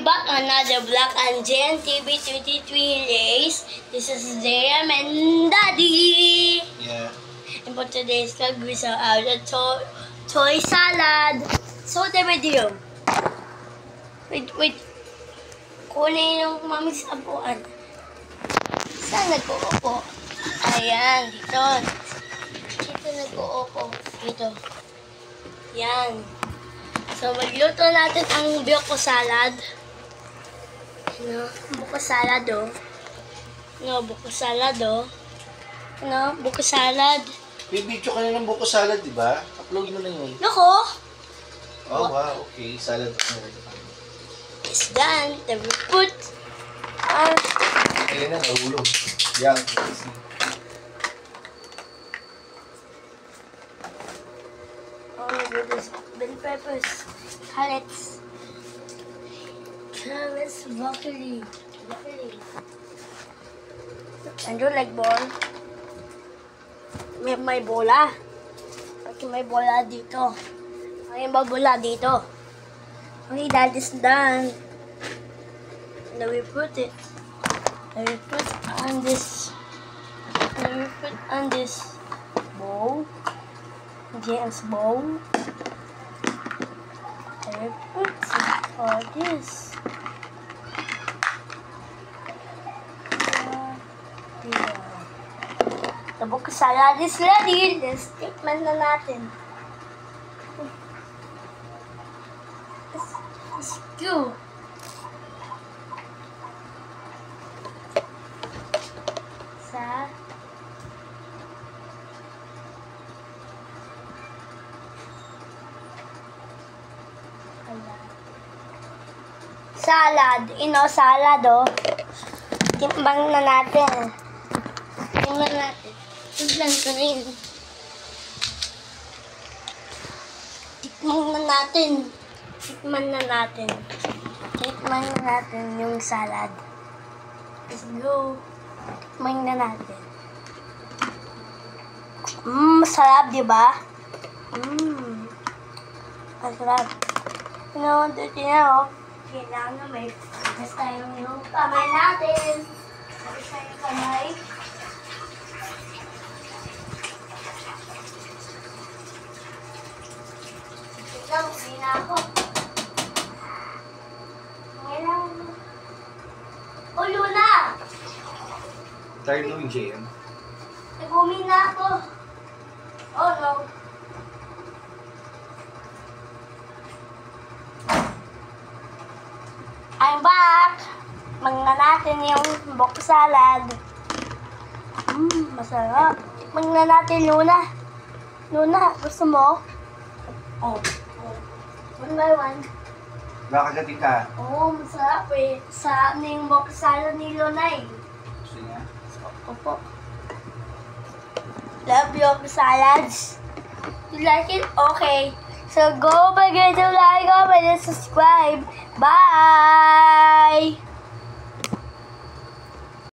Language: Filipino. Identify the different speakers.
Speaker 1: back on another vlog on JNTV 23 Race. This is JM and Daddy.
Speaker 2: Yeah.
Speaker 1: And for today's vlog, we saw out a toy salad. So the video. Wait. Kunin yung mami sa abuan. Saan nag-uupo? Ayan, dito. Dito nag-uupo. Dito. Yan. So, magluto natin ang buko salad. Buko salad, oh. Buko salad, oh. Buko salad.
Speaker 2: May video ka na ng buko salad, di ba? Upload mo na yun.
Speaker 1: Nako!
Speaker 2: Oh, wow. Okay. Salad.
Speaker 1: It's done. Then we put
Speaker 2: Ayan na, nahulog. Yan.
Speaker 1: oh my goodness. Bell peppers. Carrots. Broccoli. And you like ball? May bola. Okay, may bola dito. May bola dito. Okay, that is done. Now we put it. Now we put on this. Now we put on this bowl. James bowl. Now we put all this. The buko salad is ready. Let's tikman na natin. Let's go. Salad. Salad, oh. Timbang na natin. Tingnan natin. Tignan ko rin. Tikman na natin yung salad. Let's go. Tikman na natin. Masarap, di ba? Masarap. Dito na, oh. Kailangan na may mas tayong yung kamay natin. Mas tayong kamay. Ito, hindi na ako. Kailangan mo. Oh, Luna!
Speaker 2: Tired mo yung JM?
Speaker 1: Nagumi na ako. Oh, no. I'm back! Mangna natin yung buko salad. Masarap. Mangna natin, Luna. Luna, gusto mo? Oh. One by one.
Speaker 2: Nakagating ka.
Speaker 1: Oh, masarap eh. Sarap na yung buko salad ni Luna eh.
Speaker 2: Gusto niya?
Speaker 1: Opo. Love your salads. You like it? Okay. So go forget to like, comment, and subscribe. Bye!